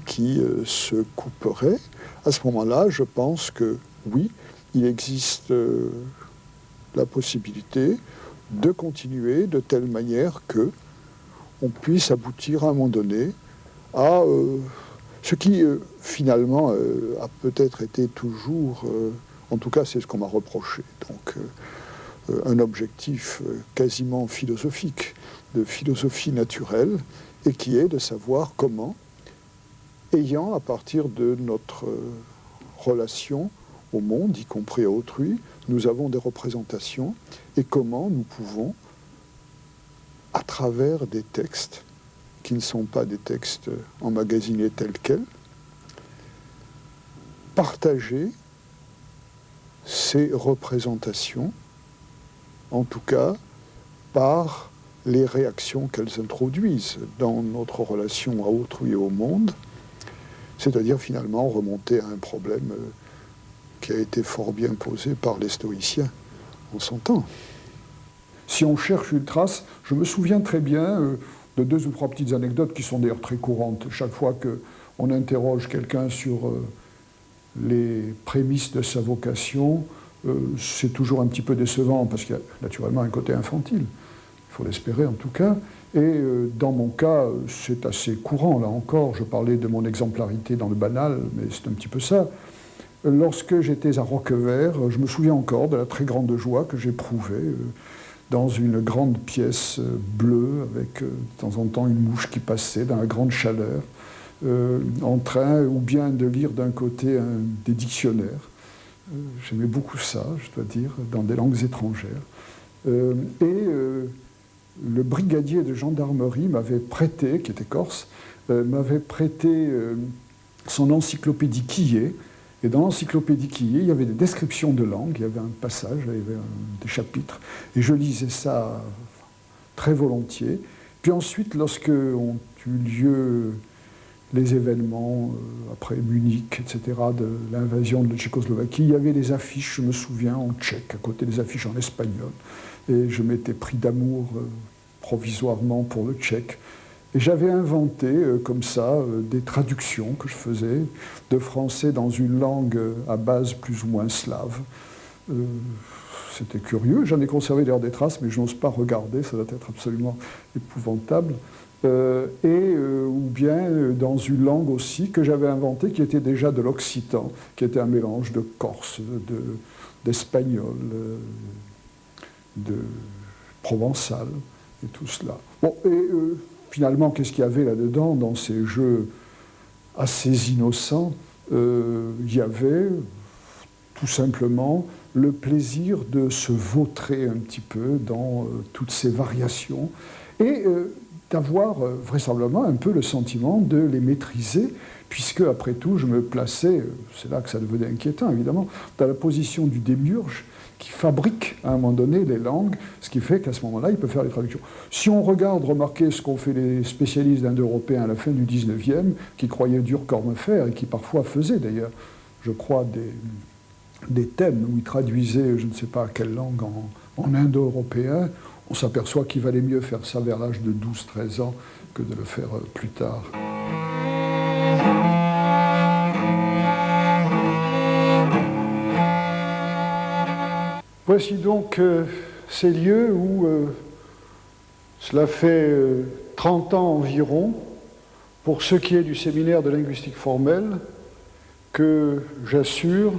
qui se couperait, à ce moment-là, je pense que oui, il existe la possibilité de continuer de telle manière que on puisse aboutir à un moment donné à ce qui finalement a peut-être été toujours, en tout cas c'est ce qu'on m'a reproché, donc un objectif quasiment philosophique, de philosophie naturelle, et qui est de savoir comment, ayant à partir de notre relation au monde, y compris à autrui, nous avons des représentations, et comment nous pouvons, à travers des textes qui ne sont pas des textes emmagasinés tels quels, partager ces représentations, en tout cas par les réactions qu'elles introduisent dans notre relation à autrui et au monde, c'est-à-dire finalement remonter à un problème qui a été fort bien posé par les stoïciens en son temps. Si on cherche une trace, je me souviens très bien de 2 ou 3 petites anecdotes qui sont d'ailleurs très courantes. Chaque fois qu'on interroge quelqu'un sur les prémices de sa vocation, c'est toujours un petit peu décevant parce qu'il y a naturellement un côté infantile. Il faut l'espérer en tout cas. Et dans mon cas, c'est assez courant, là encore. Je parlais de mon exemplarité dans le banal, mais c'est un petit peu ça. Lorsque j'étais à Roquevert, je me souviens encore de la très grande joie que j'éprouvais dans une grande pièce bleue, avec de temps en temps une mouche qui passait dans la grande chaleur, en train ou bien de lire d'un côté des dictionnaires. J'aimais beaucoup ça, je dois dire, dans des langues étrangères. Le brigadier de gendarmerie m'avait prêté, qui était corse, m'avait prêté son encyclopédie Quillet. Et dans l'encyclopédie Quillet, il y avait des descriptions de langues, il y avait un passage, il y avait des chapitres. Et je lisais ça très volontiers. Puis ensuite, lorsque ont eu lieu les événements, après Munich, etc., de l'invasion de la Tchécoslovaquie, il y avait des affiches, je me souviens, en tchèque, à côté des affiches en espagnol. Et je m'étais pris d'amour provisoirement pour le tchèque. Et j'avais inventé, comme ça, des traductions que je faisais de français dans une langue à base plus ou moins slave. C'était curieux. J'en ai conservé d'ailleurs des traces, mais je n'ose pas regarder, ça doit être absolument épouvantable. Ou bien dans une langue aussi que j'avais inventée, qui était déjà de l'occitan, qui était un mélange de corse, d'espagnol, de provençal, et tout cela. Bon, finalement, qu'est-ce qu'il y avait là-dedans, dans ces jeux assez innocents? Il y avait tout simplement le plaisir de se vautrer un petit peu dans toutes ces variations et d'avoir vraisemblablement un peu le sentiment de les maîtriser, puisque après tout, je me plaçais, c'est là que ça devenait inquiétant évidemment, dans la position du démiurge qui fabrique à un moment donné les langues, ce qui fait qu'à ce moment-là, il peut faire les traductions. Si on regarde, remarquez ce qu'ont fait les spécialistes indo-européens à la fin du 19e, qui croyaient dur comme fer et qui parfois faisaient d'ailleurs, je crois, des thèmes où ils traduisaient, je ne sais pas quelle langue, en indo-européen, on s'aperçoit qu'il valait mieux faire ça vers l'âge de 12-13 ans que de le faire plus tard. Voici donc ces lieux où cela fait 30 ans environ, pour ce qui est du séminaire de linguistique formelle, que j'assure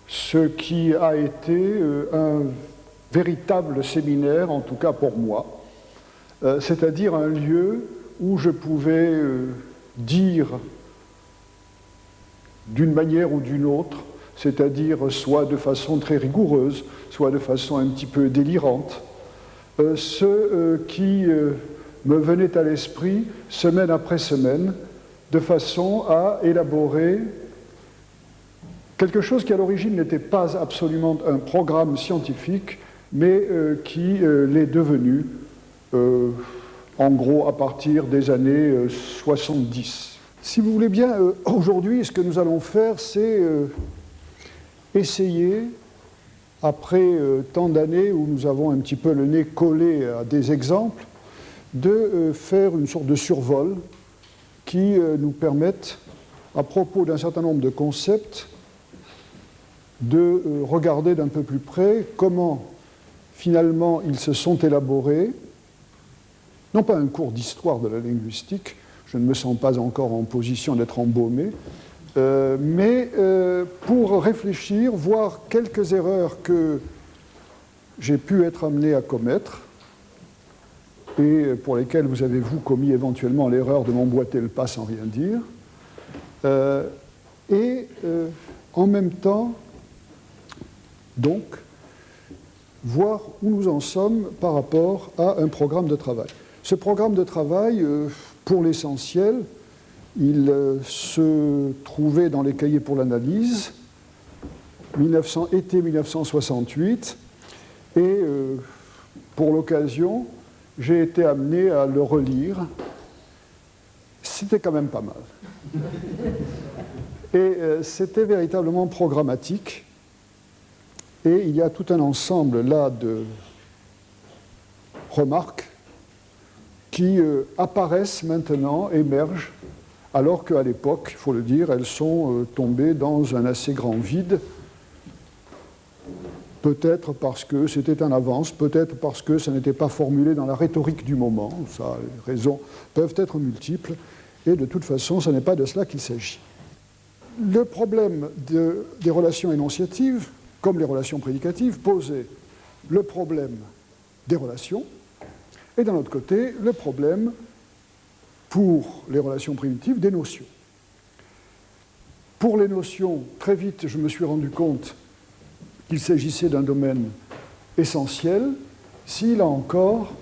ce qui a été un véritable séminaire, en tout cas pour moi, c'est-à-dire un lieu où je pouvais dire d'une manière ou d'une autre, c'est-à-dire soit de façon très rigoureuse, soit de façon un petit peu délirante, ce qui me venait à l'esprit semaine après semaine, de façon à élaborer quelque chose qui à l'origine n'était pas absolument un programme scientifique, mais qui l'est devenu, en gros, à partir des années 70. Si vous voulez bien, aujourd'hui, ce que nous allons faire, c'est essayer, après tant d'années où nous avons un petit peu le nez collé à des exemples, de faire une sorte de survol qui nous permette, à propos d'un certain nombre de concepts, de regarder d'un peu plus près comment, finalement, ils se sont élaborés, non pas un cours d'histoire de la linguistique, je ne me sens pas encore en position d'être embaumé, mais pour réfléchir, voir quelques erreurs que j'ai pu être amené à commettre, et pour lesquelles vous avez, vous, commis éventuellement l'erreur de m'emboîter le pas sans rien dire, et en même temps, donc, voir où nous en sommes par rapport à un programme de travail. Ce programme de travail, pour l'essentiel, il se trouvait dans les cahiers pour l'analyse, été 1968, et pour l'occasion, j'ai été amené à le relire. C'était quand même pas mal. Et c'était véritablement programmatique. Et il y a tout un ensemble là de remarques qui apparaissent maintenant, émergent, alors qu'à l'époque, il faut le dire, elles sont tombées dans un assez grand vide, peut-être parce que c'était en avance, peut-être parce que ça n'était pas formulé dans la rhétorique du moment, ça, les raisons peuvent être multiples, et de toute façon, ce n'est pas de cela qu'il s'agit. Le problème des relations énonciatives, comme les relations prédicatives, posait le problème des relations, et d'un autre côté, le problème, pour les relations primitives, des notions. Pour les notions, très vite, je me suis rendu compte qu'il s'agissait d'un domaine essentiel, si, là encore,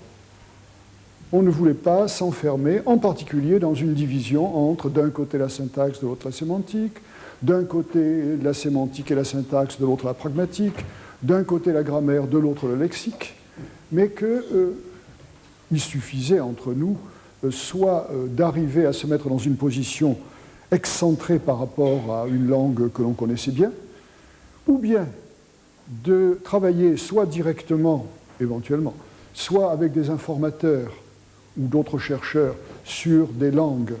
on ne voulait pas s'enfermer, en particulier dans une division entre, d'un côté, la syntaxe, de l'autre, la sémantique, d'un côté, la sémantique et la syntaxe, de l'autre, la pragmatique, d'un côté, la grammaire, de l'autre, le lexique, mais qu'il suffisait entre nous soit d'arriver à se mettre dans une position excentrée par rapport à une langue que l'on connaissait bien, ou bien de travailler soit directement, éventuellement, soit avec des informateurs ou d'autres chercheurs sur des langues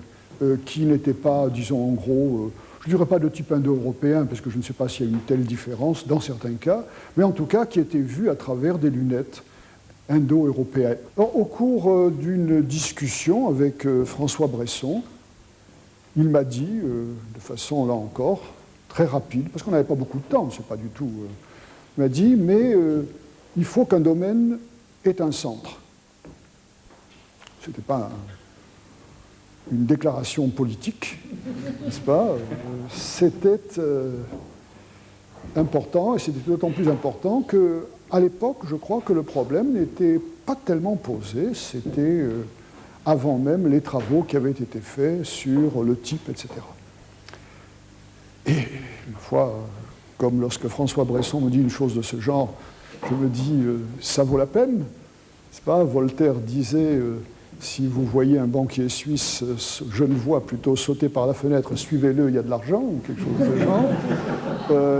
qui n'étaient pas, disons en gros, je ne dirais pas de type indo-européen, parce que je ne sais pas s'il y a une telle différence dans certains cas, mais en tout cas qui étaient vues à travers des lunettes indo-européennes. Au cours d'une discussion avec François Bresson, il m'a dit, de façon là encore très rapide, parce qu'on n'avait pas beaucoup de temps, c'est pas du tout... il m'a dit, mais il faut qu'un domaine ait un centre. Ce n'était pas une déclaration politique, n'est-ce pas? C'était important, et c'était d'autant plus important qu'à l'époque, je crois que le problème n'était pas tellement posé, c'était avant même les travaux qui avaient été faits sur le type, etc. Et une fois... comme lorsque François Bresson me dit une chose de ce genre, je me dis, ça vaut la peine. C'est pas, Voltaire disait, si vous voyez un banquier suisse, genevois plutôt sauter par la fenêtre, suivez-le, il y a de l'argent, ou quelque chose de ce genre.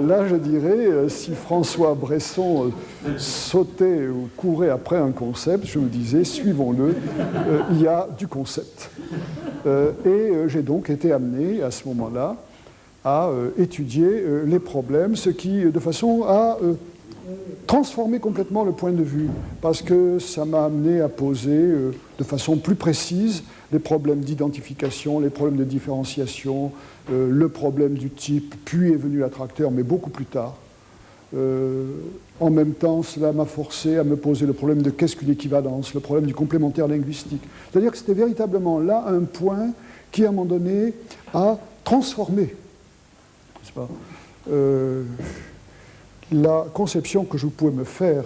Là, je dirais, si François Bresson sautait ou courait après un concept, je me disais, suivons-le, il y a du concept. Et j'ai donc été amené, à ce moment-là, à étudier les problèmes, ce qui, de façon à transformer complètement le point de vue, parce que ça m'a amené à poser de façon plus précise les problèmes d'identification, les problèmes de différenciation, le problème du type, puis est venu l'attracteur, mais beaucoup plus tard. En même temps, cela m'a forcé à me poser le problème de qu'est-ce qu'une équivalence, le problème du complémentaire linguistique. C'est-à-dire que c'était véritablement là un point qui, à un moment donné, a transformé, n'est-ce pas, la conception que je pouvais me faire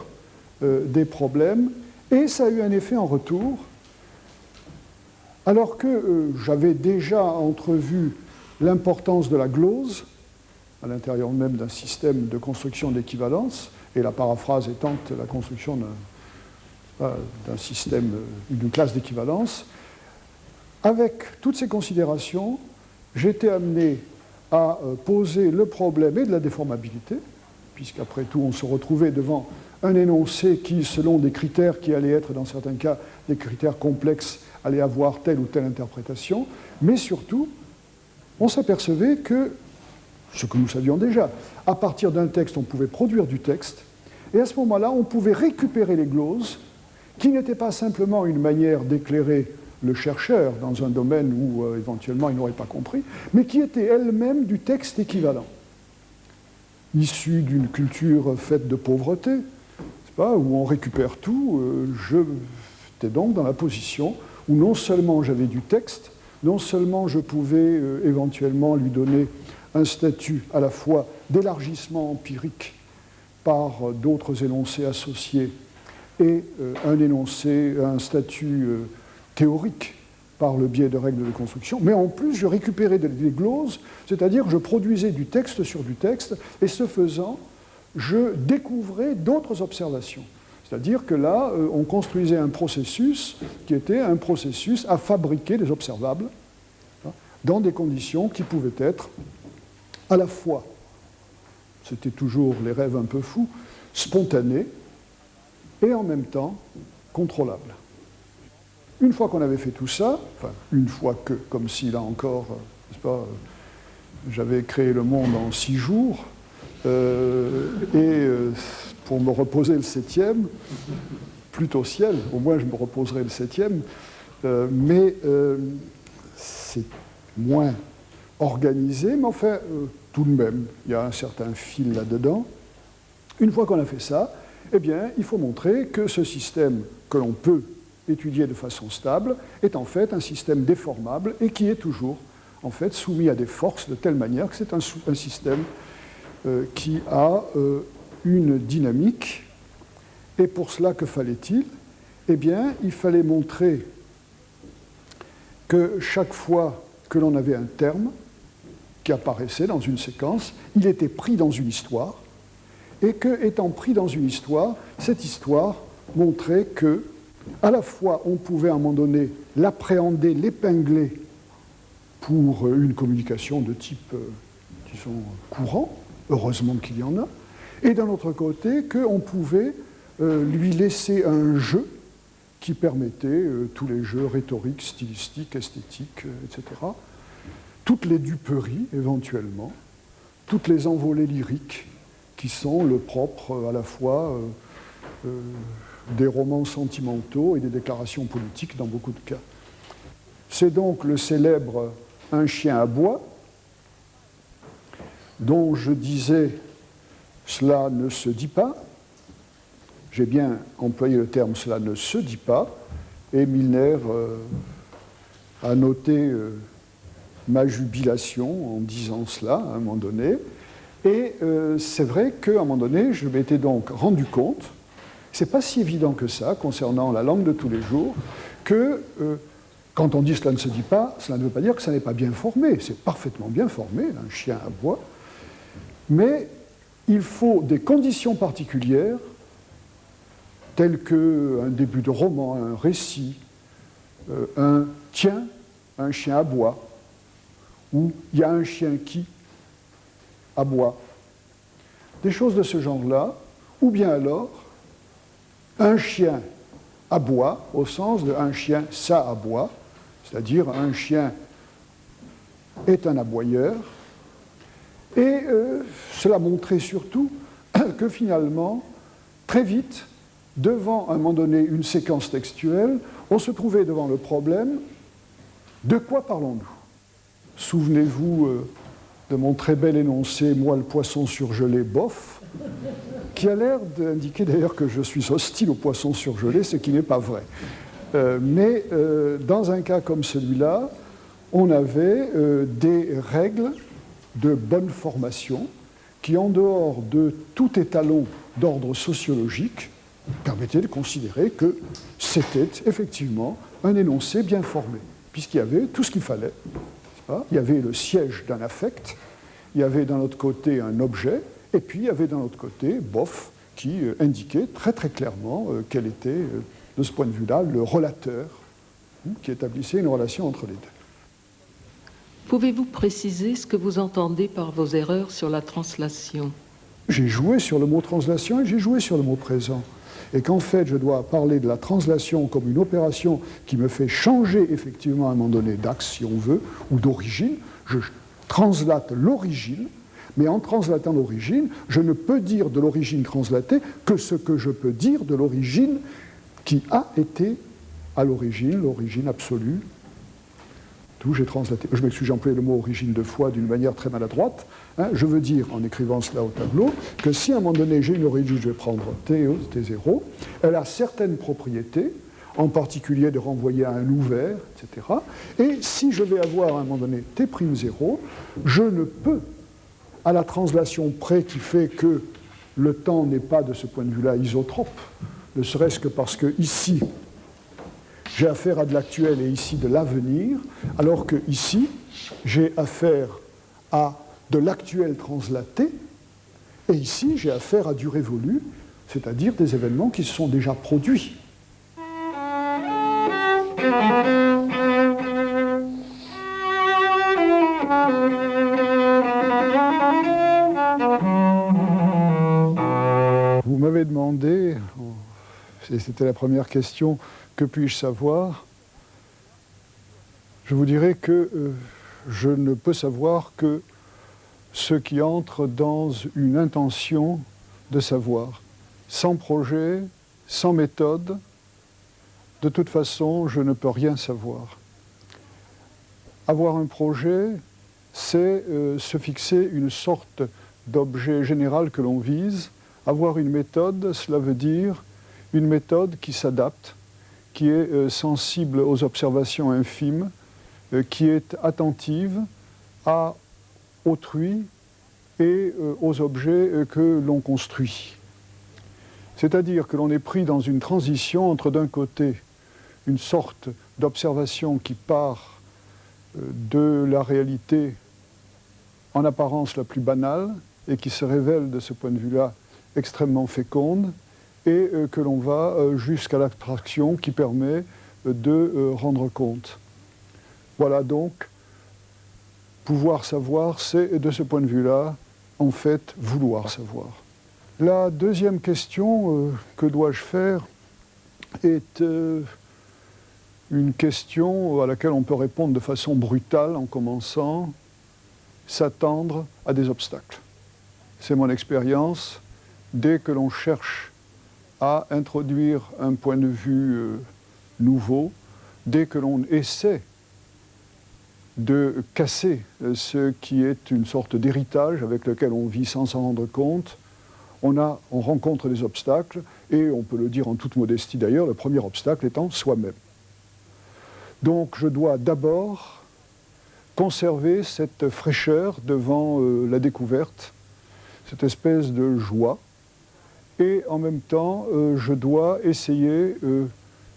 des problèmes, et ça a eu un effet en retour, alors que j'avais déjà entrevu l'importance de la glose, à l'intérieur même d'un système de construction d'équivalence, et la paraphrase étant la construction d'un système, d'une classe d'équivalence. Avec toutes ces considérations, j'étais amené à poser le problème et de la déformabilité, puisqu'après tout, on se retrouvait devant un énoncé qui, selon des critères qui allaient être, dans certains cas, des critères complexes, allait avoir telle ou telle interprétation, mais surtout, on s'apercevait que, ce que nous savions déjà, à partir d'un texte, on pouvait produire du texte, et à ce moment-là, on pouvait récupérer les gloses, qui n'étaient pas simplement une manière d'éclairer le chercheur dans un domaine où éventuellement il n'aurait pas compris, mais qui étaient elles-mêmes du texte équivalent, issu d'une culture faite de pauvreté, c'est pas, où on récupère tout. J'étais donc dans la position où non seulement j'avais du texte, non seulement je pouvais éventuellement lui donner un statut à la fois d'élargissement empirique par d'autres énoncés associés et un statut théorique par le biais de règles de construction, mais en plus je récupérais des gloses, c'est-à-dire que je produisais du texte sur du texte, et ce faisant, je découvrais d'autres observations. C'est-à-dire que là, on construisait un processus qui était un processus à fabriquer des observables dans des conditions qui pouvaient être à la fois, c'était toujours les rêves un peu fous, spontanés et en même temps contrôlables. Une fois qu'on avait fait tout ça, enfin une fois que, comme si là encore, n'est-ce pas, j'avais créé le monde en 6 jours, pour me reposer le 7e, plutôt ciel, au moins je me reposerai le 7e, mais c'est moins organisé, mais enfin, tout de même, il y a un certain fil là-dedans. Une fois qu'on a fait ça, eh bien, il faut montrer que ce système que l'on peut étudier de façon stable est en fait un système déformable et qui est toujours en fait soumis à des forces de telle manière que c'est un système qui a une dynamique. Et pour cela, que fallait-il? Eh bien, il fallait montrer que chaque fois que l'on avait un terme qui apparaissait dans une séquence, il était pris dans une histoire, et que, étant pris dans une histoire, cette histoire montrait que, à la fois, on pouvait à un moment donné l'appréhender, l'épingler pour une communication de type, disons, courant, heureusement qu'il y en a, et d'un autre côté, qu'on pouvait lui laisser un jeu qui permettait tous les jeux rhétoriques, stylistiques, esthétiques, etc., toutes les duperies, éventuellement, toutes les envolées lyriques qui sont le propre à la fois des romans sentimentaux et des déclarations politiques dans beaucoup de cas. C'est donc le célèbre « Un chien aboie » dont je disais « cela ne se dit pas ». J'ai bien employé le terme « cela ne se dit pas » et Milner a noté ma jubilation en disant cela à un moment donné. Et c'est vrai qu'à un moment donné, je m'étais donc rendu compte, c'est pas si évident que ça concernant la langue de tous les jours, que quand on dit cela ne se dit pas, cela ne veut pas dire que ça n'est pas bien formé. C'est parfaitement bien formé, un chien aboie. Mais il faut des conditions particulières, telles qu'un début de roman, un récit, un « tiens, un chien aboie », ou « il y a un chien qui aboie ». Des choses de ce genre-là, ou bien alors un chien aboie au sens de un chien ça aboie, c'est-à-dire un chien est un aboyeur, et cela montrait surtout que finalement, très vite, devant à un moment donné une séquence textuelle, on se trouvait devant le problème De quoi parlons-nous? Souvenez-vous de mon très bel énoncé « Moi, le poisson surgelé, bof », qui a l'air d'indiquer d'ailleurs que je suis hostile au poisson surgelé, ce qui n'est pas vrai. Mais dans un cas comme celui-là, on avait des règles de bonne formation qui, en dehors de tout étalon d'ordre sociologique, permettaient de considérer que c'était effectivement un énoncé bien formé, puisqu'il y avait tout ce qu'il fallait. Il y avait le siège d'un affect, il y avait d'un autre côté un objet, et puis il y avait d'un autre côté, bof, qui indiquait très très clairement quel était, de ce point de vue-là, le relateur qui établissait une relation entre les deux. Pouvez-vous préciser ce que vous entendez par vos erreurs sur la translation? J'ai joué sur le mot translation et j'ai joué sur le mot présent. Et qu'en fait, je dois parler de la translation comme une opération qui me fait changer effectivement à un moment donné d'axe, si on veut, ou d'origine. Je translate l'origine, mais en translatant l'origine, je ne peux dire de l'origine translatée que ce que je peux dire de l'origine qui a été à l'origine, l'origine absolue. D'où j'ai translaté. Je m'excuse, j'ai employé le mot origine deux fois d'une manière très maladroite. Je veux dire, en écrivant cela au tableau, que si à un moment donné j'ai une origine, je vais prendre T0, elle a certaines propriétés, en particulier de renvoyer à un ouvert, etc. Et si je vais avoir à un moment donné T'0, je ne peux, à la translation près qui fait que le temps n'est pas de ce point de vue-là isotrope, ne serait-ce que parce que ici, j'ai affaire à de l'actuel et ici de l'avenir, alors que ici, j'ai affaire à de l'actuel translaté, et ici, j'ai affaire à du révolu, c'est-à-dire des événements qui se sont déjà produits. Vous m'avez demandé, et c'était la première question, que puis-je savoir? Je vous dirais que je ne peux savoir que ce qui entre dans une intention de savoir. Sans projet, sans méthode, de toute façon, je ne peux rien savoir. Avoir un projet, c'est se fixer une sorte d'objet général que l'on vise. Avoir une méthode, cela veut dire une méthode qui s'adapte, qui est sensible aux observations infimes, qui est attentive à autrui et aux objets que l'on construit. C'est-à-dire que l'on est pris dans une transition entre d'un côté une sorte d'observation qui part de la réalité en apparence la plus banale et qui se révèle de ce point de vue-là extrêmement féconde, et que l'on va jusqu'à l'abstraction qui permet de rendre compte. Voilà donc, pouvoir savoir, c'est de ce point de vue-là, en fait, vouloir savoir. La deuxième question, que dois-je faire, est une question à laquelle on peut répondre de façon brutale en commençant, s'attendre à des obstacles. C'est mon expérience, dès que l'on cherche à introduire un point de vue nouveau, dès que l'on essaie de casser ce qui est une sorte d'héritage avec lequel on vit sans s'en rendre compte, on rencontre des obstacles, et on peut le dire en toute modestie d'ailleurs, le premier obstacle étant soi-même. Donc je dois d'abord conserver cette fraîcheur devant la découverte, cette espèce de joie, et en même temps, je dois essayer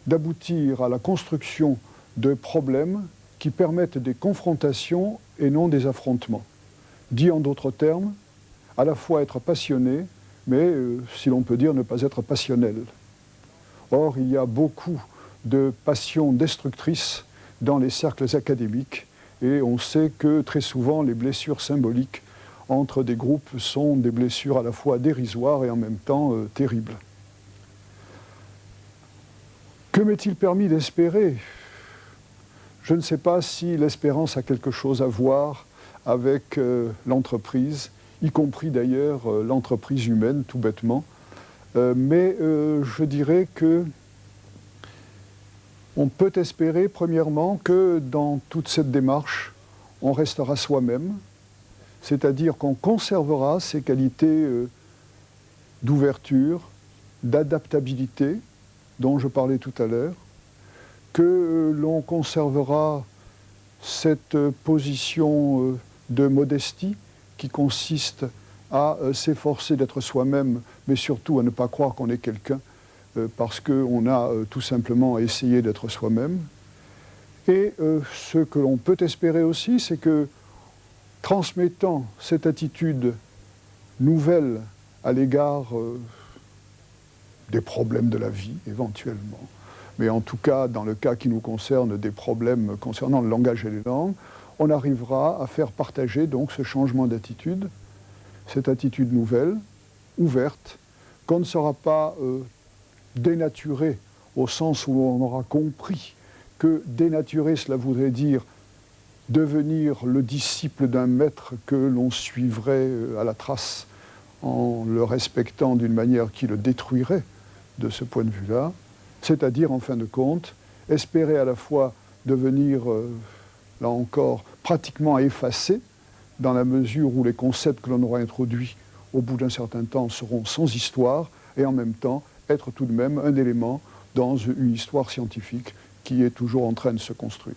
d'aboutir à la construction de problèmes qui permettent des confrontations et non des affrontements. Dit en d'autres termes, à la fois être passionné, mais, si l'on peut dire, ne pas être passionnel. Or, il y a beaucoup de passions destructrices dans les cercles académiques, et on sait que très souvent, les blessures symboliques entre des groupes sont des blessures à la fois dérisoires et en même temps terribles. Que m'est-il permis d'espérer? Je ne sais pas si l'espérance a quelque chose à voir avec l'entreprise, y compris d'ailleurs l'entreprise humaine, tout bêtement. Mais je dirais que On peut espérer, premièrement, que dans toute cette démarche, on restera soi-même, c'est-à-dire qu'on conservera ces qualités d'ouverture, d'adaptabilité, dont je parlais tout à l'heure, que l'on conservera cette position de modestie qui consiste à s'efforcer d'être soi-même, mais surtout à ne pas croire qu'on est quelqu'un, parce qu'on a tout simplement essayé d'être soi-même. Et ce que l'on peut espérer aussi, c'est que transmettant cette attitude nouvelle à l'égard des problèmes de la vie, éventuellement, mais en tout cas, dans le cas qui nous concerne, des problèmes concernant le langage et les langues, on arrivera à faire partager donc ce changement d'attitude, cette attitude nouvelle, ouverte, qu'on ne sera pas dénaturé au sens où on aura compris que dénaturer, cela voudrait dire devenir le disciple d'un maître que l'on suivrait à la trace en le respectant d'une manière qui le détruirait de ce point de vue-là, c'est-à-dire, en fin de compte, espérer à la fois devenir, là encore, pratiquement effacé, dans la mesure où les concepts que l'on aura introduits au bout d'un certain temps seront sans histoire, et en même temps être tout de même un élément dans une histoire scientifique qui est toujours en train de se construire.